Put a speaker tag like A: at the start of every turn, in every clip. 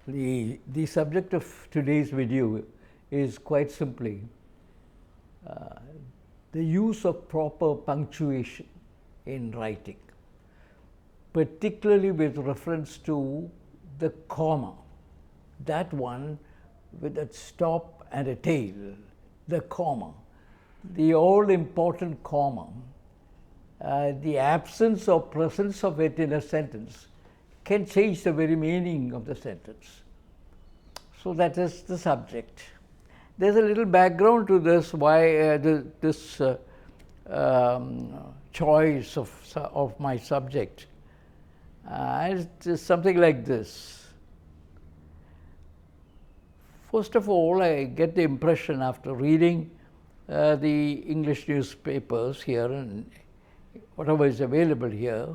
A: The subject of today's video is quite simply the use of proper punctuation in writing, particularly with reference to the comma, that one with a stop and a tail, the comma, the all-important comma. The absence or presence of it in a sentence can change the very meaning of the sentence. So that is the subject. There's a little background to this, why this choice of my subject. It's something like this. First of all, I get the impression after reading the English newspapers here and whatever is available here,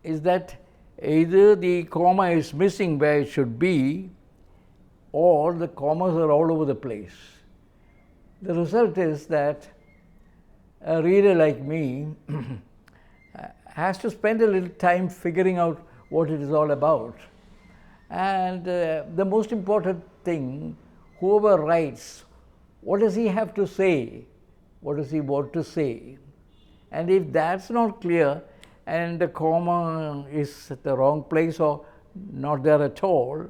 A: is that either the comma is missing where it should be, or the commas are all over the place. The result is that a reader like me has to spend a little time figuring out what it is all about. And the most important thing, whoever writes, what does he have to say? What does he want to say? And if that's not clear and the comma is at the wrong place or not there at all,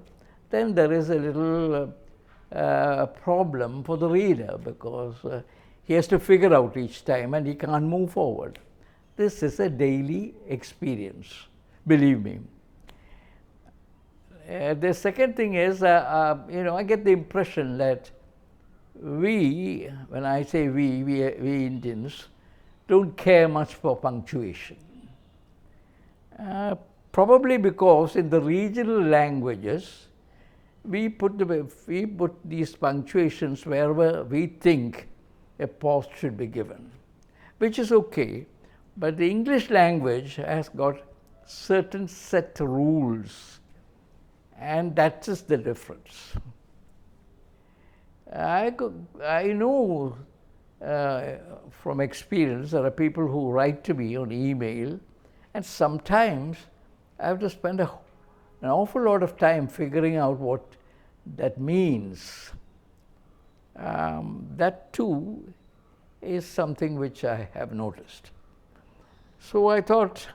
A: then there is a little problem for the reader, because he has to figure out each time and he can't move forward. This is a daily experience, believe me. The second thing is, I get the impression that we, when I say we Indians, don't care much for punctuation. Probably because in the regional languages, we put these punctuations wherever we think a pause should be given, which is okay. But the English language has got certain set rules, and that is the difference. I know from experience there are people who write to me on email, and sometimes I have to spend an awful lot of time figuring out what that means. That too is something which I have noticed. So I thought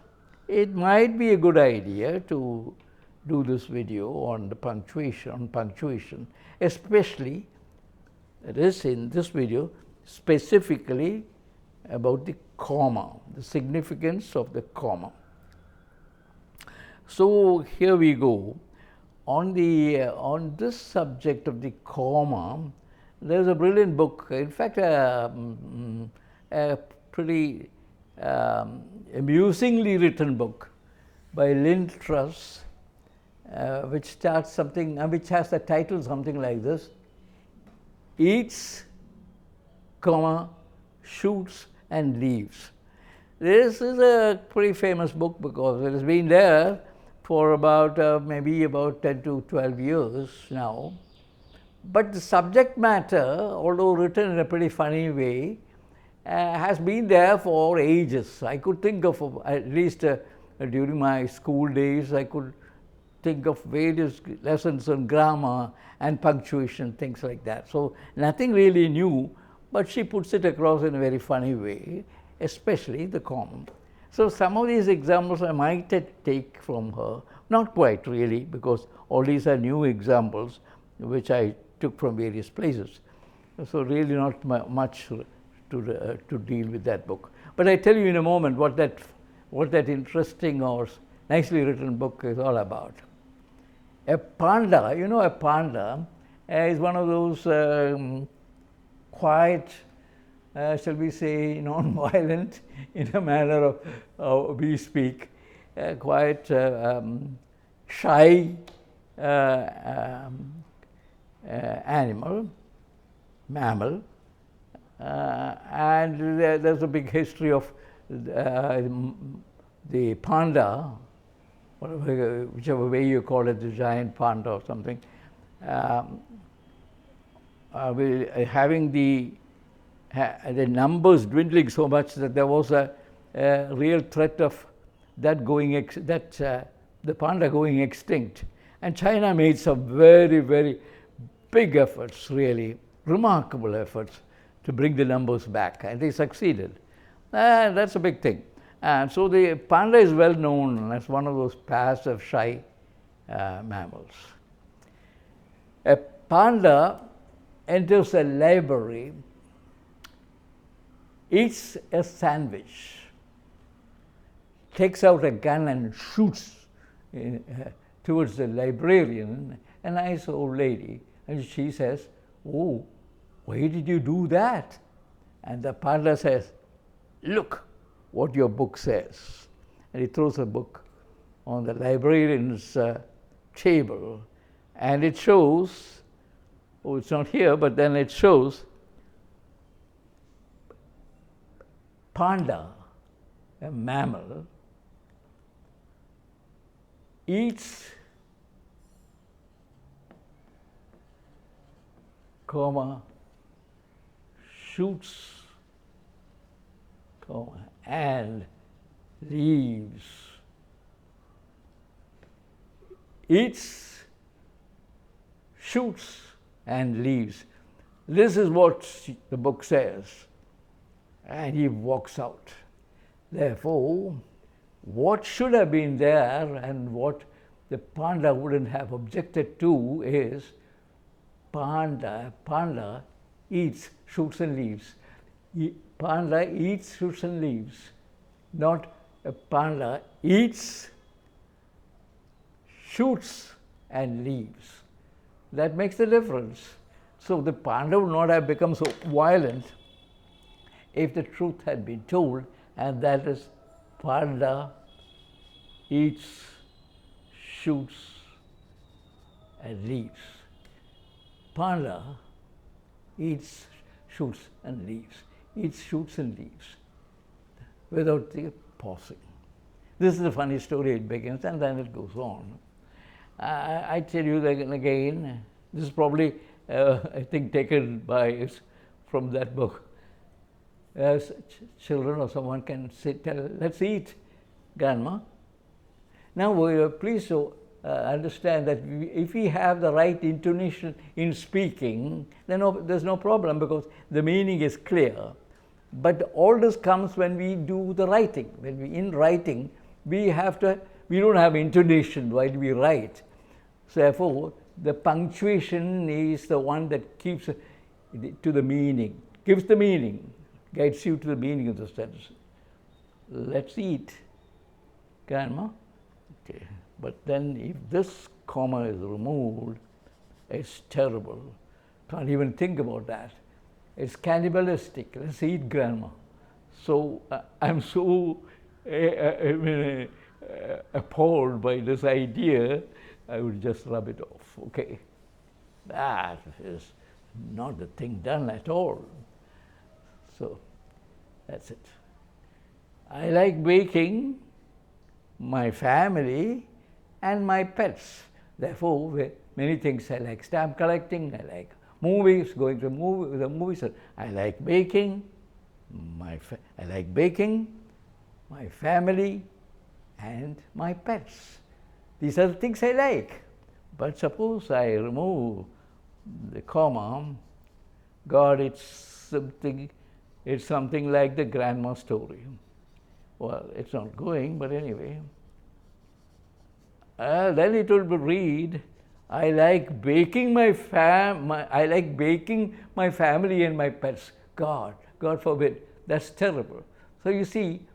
A: it might be a good idea to do this video on the punctuation, especially, that is, in this video, specifically about the comma, the significance of the comma. So here we go. On this subject of the comma, there's a brilliant book. In fact, a pretty amusingly written book by Lynn Truss, which has the title something like this: Eats, comma, shoots and leaves. This is a pretty famous book because it has been there for maybe about 10 to 12 years now. But the subject matter, although written in a pretty funny way, has been there for ages. I could think of, at least during my school days, I could think of various lessons on grammar and punctuation, things like that. So nothing really new, but she puts it across in a very funny way, especially the comma. So some of these examples I might take from her, not quite really, because all these are new examples which I took from various places. So really not much to deal with that book. But I tell you in a moment what that interesting or nicely written book is all about. A panda, a panda is one of those quiet, shall we say, non-violent, in a manner of we speak, quite shy mammal, and there's a big history of the panda, whichever way you call it, the giant panda or something, having the numbers dwindling so much that there was a real threat of that the panda going extinct. And China made some very, very big efforts, really remarkable efforts, to bring the numbers back, and they succeeded. That's a big thing. And so the panda is well known as one of those passive, shy mammals. A panda enters a library, eats a sandwich, takes out a gun and shoots towards the librarian, a nice old lady, and she says, "Oh, why did you do that?" And the panda says, "Look what your book says." And he throws a book on the librarian's table, and it shows, oh, it's not here, but then it shows panda, a mammal, eats, shoots, and leaves. Eats, shoots, and leaves. This is what the book says. And he walks out. Therefore, what should have been there and what the panda wouldn't have objected to is panda eats, shoots and leaves. Panda eats, shoots and leaves. Not a panda eats, shoots and leaves. That makes the difference. So the panda would not have become so violent if the truth had been told, and that is panda eats, shoots and leaves. Panda eats, shoots and leaves. Eats, shoots and leaves without the pausing. This is a funny story. It begins and then it goes on. I tell you again, this is probably, I think, taken from that book. As children or someone can tell, "Let's eat, Grandma." Now, please understand that if we have the right intonation in speaking, then there's no problem because the meaning is clear. But all this comes when we do the writing. In writing, we don't have intonation while we write. So therefore, the punctuation is the one that keeps to the meaning, gives the meaning, guides you to the meaning of the sentence. "Let's eat, Grandma." Okay. But then if this comma is removed, it's terrible. Can't even think about that. It's cannibalistic. "Let's eat, Grandma." So I'm so appalled by this idea, I would just rub it off. Okay, that is not the thing done at all. So that's it. I like baking, my family, and my pets. Therefore, many things. I like stamp collecting, I like movies, going to the movies. I like baking, my family, and my pets. These are the things I like. But suppose I remove the comma, God, it's something like the grandma story. Well, it's not going, but anyway. Then it will read, I like baking my family and my pets. God forbid. That's terrible. So you see,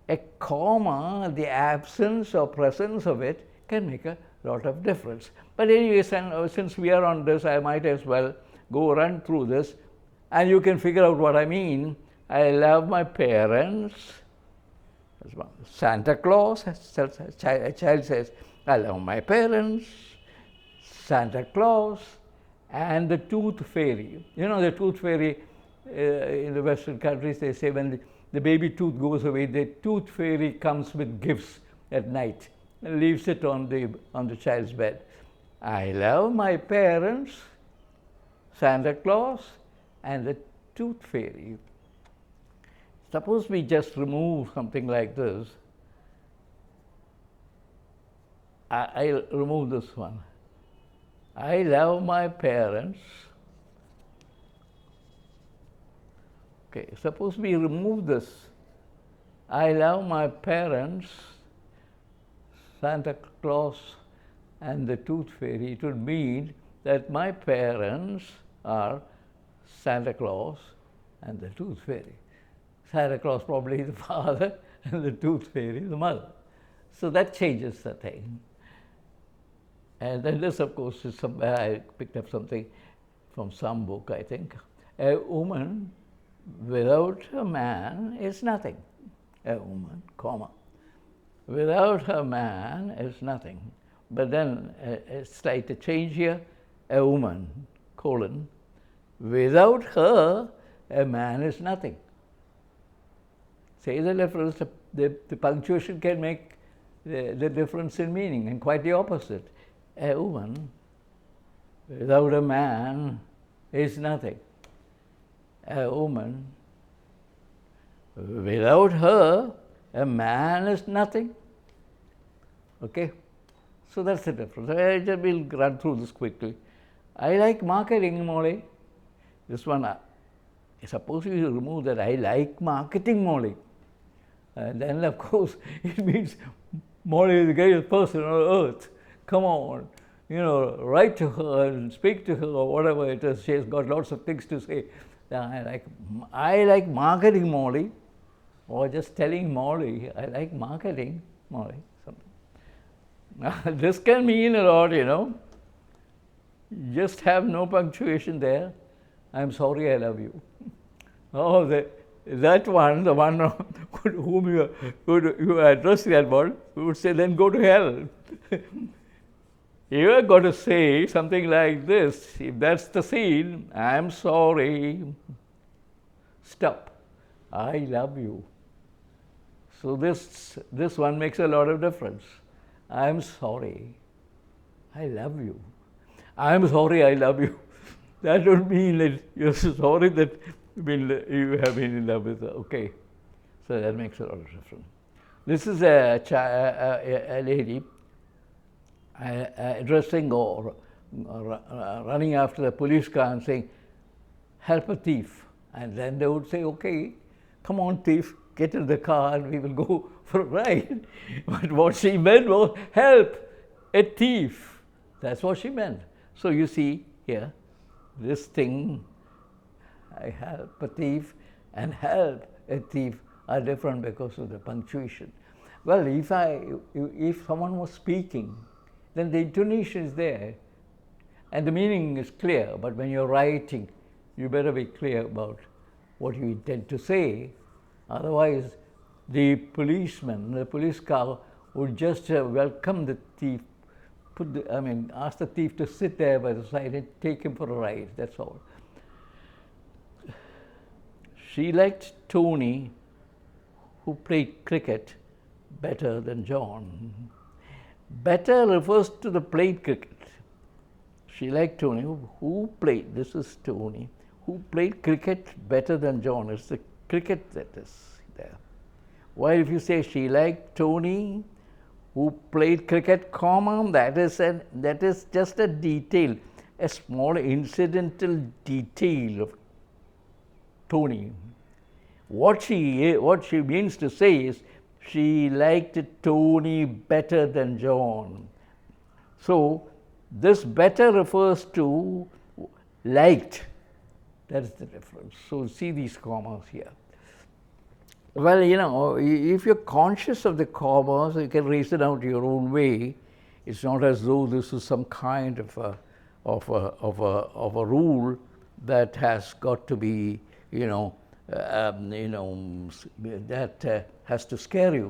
A: a comma, the absence or presence of it can make a lot of difference. But anyway, since we are on this, I might as well run through this, and you can figure out what I mean. I love my parents. Santa Claus, a child says, I love my parents, Santa Claus, and the tooth fairy. You know, the tooth fairy in the Western countries, they say when the baby tooth goes away, the tooth fairy comes with gifts at night and leaves it on the child's bed. I love my parents, Santa Claus, and the tooth fairy. Suppose we just remove something like this. I'll remove this one. I love my parents. Okay, suppose we remove this. I love my parents, Santa Claus and the Tooth Fairy. It would mean that my parents are Santa Claus and the Tooth Fairy. Santa Claus probably the father and the Tooth Fairy the mother. So that changes the thing. And then this, of course, is somewhere I picked up something from some book, I think. A woman without a man is nothing. A woman, comma. Without her man is nothing. But then a slight change here. A woman, colon. Without her, a man is nothing. Say the difference, the punctuation can make the difference in meaning, and quite the opposite. A woman without a man is nothing. A woman without her, a man is nothing. Okay? So that's the difference. We'll run through this quickly. I like marketing, Molly. This one, suppose you remove that, I like marketing, Molly. And then, of course, it means Molly is the greatest person on earth. Come on, write to her and speak to her or whatever it is. She has got lots of things to say. I like marketing, Molly. Or just telling Molly, I like marketing, Molly. Something. This can mean a lot, Just have no punctuation there. I'm sorry, I love you. Oh, that one, the one whom you address that one, would say, then go to hell. You are going to say something like this. If that's the scene, I'm sorry. Stop. I love you. So this one makes a lot of difference. I'm sorry. I love you. I'm sorry, I love you. That would mean that you're sorry that you have been in love with her. Okay. So that makes a lot of difference. This is a lady addressing or running after the police car and saying, help a thief. And then they would say, okay, come on, thief, get in the car and we will go for a ride. But what she meant was, help a thief. That's what she meant. So you see here, this thing, I help a thief and help a thief are different because of the punctuation. Well, if someone was speaking, then the intonation is there and the meaning is clear. But when you're writing, you better be clear about what you intend to say. Otherwise, the policeman, the police car would just welcome the thief, ask the thief to sit there by the side and take him for a ride. That's all. She liked Tony, who played cricket, better than John. Better refers to the played cricket. She liked Tony, who played, this is Tony, who played cricket better than John. It's the cricket that is there. While if you say she liked Tony, who played cricket, comma, that is just a detail, a small incidental detail of Tony. What she means to say is, she liked Tony better than John. So this better refers to liked. That's the difference. So see these commas here. Well, if you're conscious of the commas, you can reason out your own way. It's not as though this is some kind of a rule that has got to be, that has to scare you.